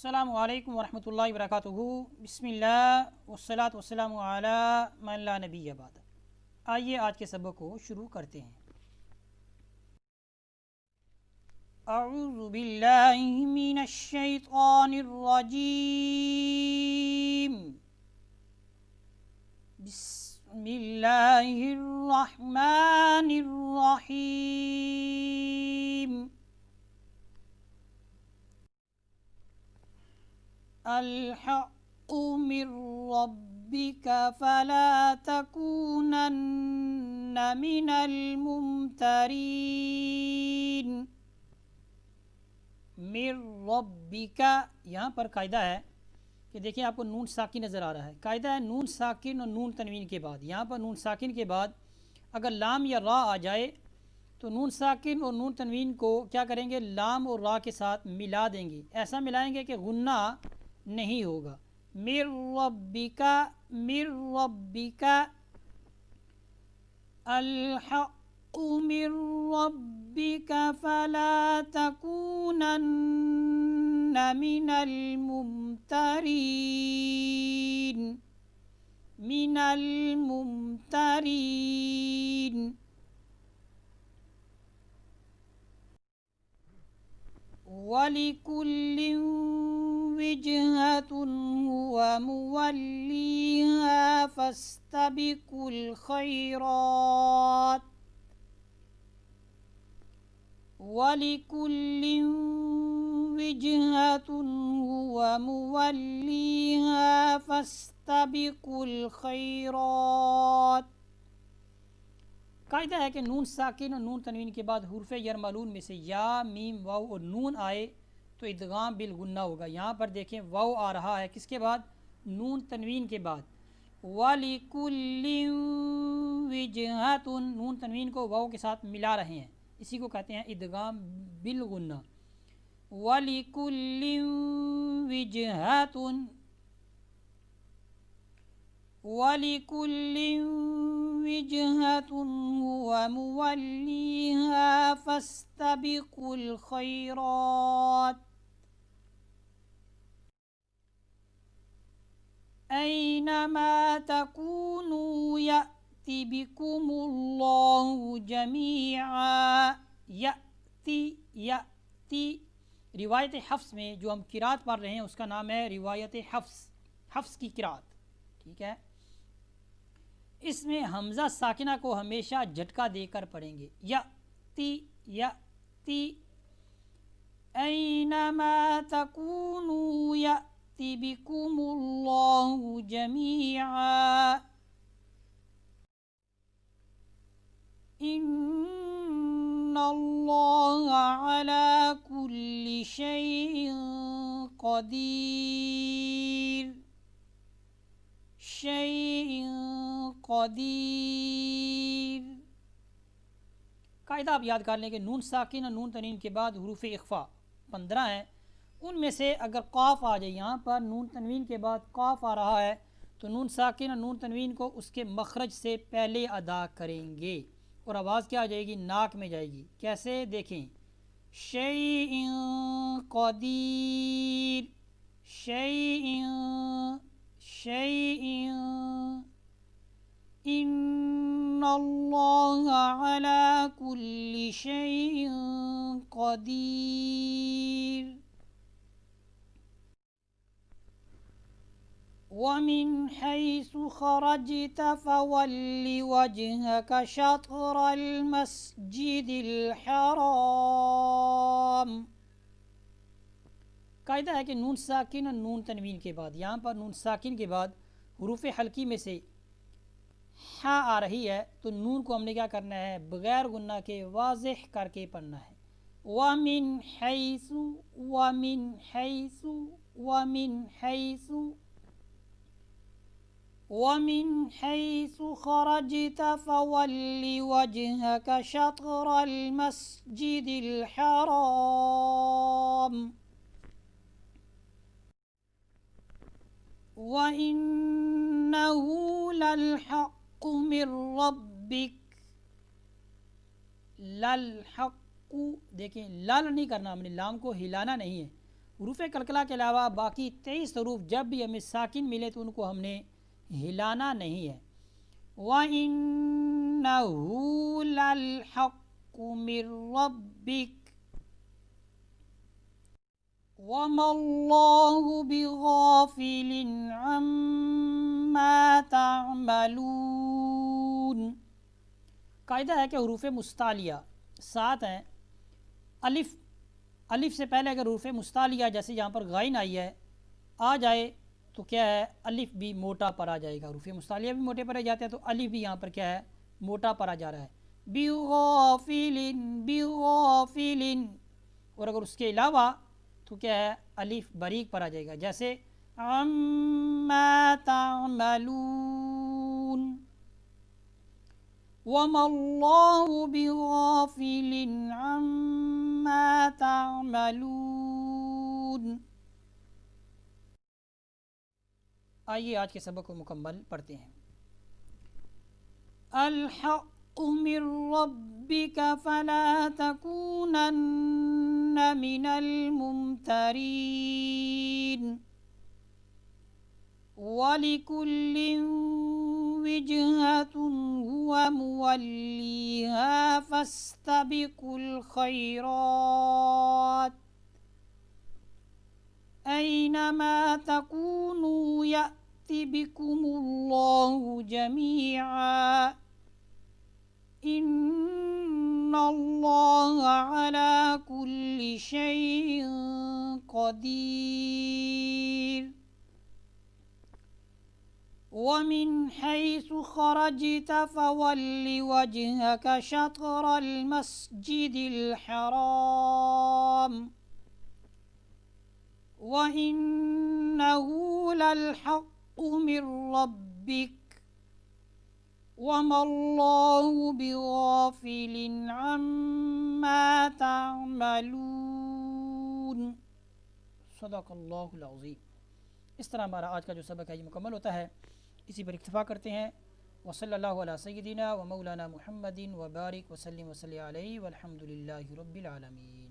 السلام علیکم ورحمۃ اللہ وبرکاتہ۔ بسم اللہ والصلاۃ والسلام علی من لا نبی بعد۔ آئیے آج کے سبق کو شروع کرتے ہیں۔ اعوذ باللہ من الشیطان الرجیم، بسم اللہ الرحمن الرحیم۔ الحق من ربك فلا تكونن من الممترین۔ من ربک، یہاں پر قاعدہ ہے کہ دیکھیں آپ کو نون ساکن نظر آ رہا ہے۔ قاعدہ ہے نون ساکن اور نون تنوین کے بعد، یہاں پر نون ساکن کے بعد اگر لام یا را آ جائے تو نون ساکن اور نون تنوین کو کیا کریں گے، لام اور را کے ساتھ ملا دیں گے، ایسا ملائیں گے کہ غنہ نہیں ہوگا۔ من ربک، من ربک، الحق من ربک فلا تکونن من الممترین، من الممترین۔ وَلِكُلٍّ وِجْهَةٌ هُوَ مُوَلِّيهَا فَاسْتَبِقُوا الْخَيْرَاتِ، وَلِكُلٍّ وِجْهَةٌ هُوَ مُوَلِّيهَا فَاسْتَبِقُوا الْخَيْرَاتِ۔ قاعدہ ہے کہ نون ساکن اور نون تنوین کے بعد حروف یرملون میں سے یا، میم، واو اور نون آئے تو ادغام بالغنہ ہوگا۔ یہاں پر دیکھیں واو آ رہا ہے کس کے بعد، نون تنوین کے بعد۔ وَلِكُلٍّ وِجْهَةٌ، نون تنوین کو واو کے ساتھ ملا رہے ہیں، اسی کو کہتے ہیں ادغام بالغنہ۔ وَلِكُلٍّ وِجْهَةٌ، وَلِكُلٍّ وِجْهَةٌ هُوَ مُوَلِّيهَا فَاسْتَبِقُوا الْخَيْرَاتِ، أَيْنَمَا تَكُونُوا يَأْتِ بِكُمُ اللَّهُ جَمِيعًا۔ یأتی روایت حفص میں جو ہم قرات پڑھ رہے ہیں اس کا نام ہے روایت حفص کی قرات، ٹھیک ہے۔ اس میں حمزہ ساکنہ کو ہمیشہ جھٹکا دے کر پڑھیں گے۔ یأتی، یأتی، اینما تکونوا یأتی بکم اللہ جمیعا، ان اللہ علی کل شیء قدیر، شیء قدیر۔ قاعدہ آپ یاد کر لیں کہ نون ساکن اور نون تنوین کے بعد حروف اخفا 15 ہیں، ان میں سے اگر قاف آ جائے، یہاں پر نون تنوین کے بعد قاف آ رہا ہے تو نون ساکن اور نون تنوین کو اس کے مخرج سے پہلے ادا کریں گے اور آواز کیا آ جائے گی، ناک میں جائے گی۔ کیسے دیکھیں، شیء قدیر، شیء، شیء، ان اللہ علی کل شیء قدیر۔ ومن حیث خرجت فول وجهك شطر المسجد الحرام۔ قاعدہ ہے کہ نون ساکن اور نون تنوین کے بعد، یہاں پر نون ساکن کے بعد حروف حلقی میں سے ہا آ رہی ہے تو نون کو ہم نے کیا کرنا ہے، بغیر غنہ کے واضح کر کے پڑھنا ہے۔ وَمِنْ حَيْثُ، وَمِنْ حَيْثُ، وَمِنْ حَيْثُ، وَمِنْ حَيْثُ خَرَجْتَ فَوَلِّ وَجْهَكَ شَطْرَ الْمَسْجِدِ الْحَرَامِ وَإِنَّهُ لَلْحَقُّ مِنْ رَبِّكَ۔ لَلْحَقُّ، دیکھیں لل نہیں کرنا، ہم نے لام کو ہلانا نہیں ہے، حروف قلقلہ کے علاوہ باقی 23 حروف جب بھی ہمیں ساکن ملے تو ان کو ہم نے ہلانا نہیں ہے۔ وَإِنَّهُ لَلْحَقُّ مِن رَّبِّكَ وَمَا اللَّهُ بِغَافِلٍ عَمَّا تَعْمَلُونَ۔ قاعدہ ہے کہ حروف مستعلیہ 7 ہیں۔ الف سے پہلے اگر حروف مستعلیہ جیسے یہاں پر غائن آئی ہے آ جائے تو کیا ہے الف بھی موٹا پڑھا جائے گا۔ حروف مستعلیہ بھی موٹے پڑھے جاتے ہیں تو الف بھی یہاں پر کیا ہے موٹا پڑھا جا رہا ہے، بغافل بغافل۔ اور اگر اس کے علاوہ تو کیا ہے الف باریک پڑھا جائے گا، جیسے عما تعملون، وما اللہ بغافل عما تعملون۔ آئیے آج کے سبق کو مکمل پڑھتے ہیں۔ الحق من ربک فلا تکونن من الممترین، وَلِكُلٍّ وِجْهَةٌ هُوَ مُوَلِّيهَا فَاسْتَبِقُوا الْخَيْرَاتِ أَيْنَمَا تَكُونُوا يَأْتِ بِكُمُ اللَّهُ جَمِيعًا إِنَّ اللَّهَ عَلَى كُلِّ شَيْءٍ قَدِيرٌ۔ وَمِنْ حَيْثُ خَرَجْتَ فَوَلِّ وَجْهَكَ شَطْرَ الْمَسْجِدِ الْحَرَامِ وَإِنَّهُ لَلْحَقُّ مِنْ رَبِّكَ وَمَا اللَّهُ بِغَافِلٍ عَمَّا تَعْمَلُونَ۔ صدق اللہ العظیم۔ اس طرح ہمارا آج کا جو سبق ہے یہ مکمل ہوتا ہے، اسی پر اکتفا کرتے ہیں۔ وصلی اللہ علیہ سیدنا و مولانا محمد وبارک وسلم وصلی علیہ والحمد للہ رب العالمین۔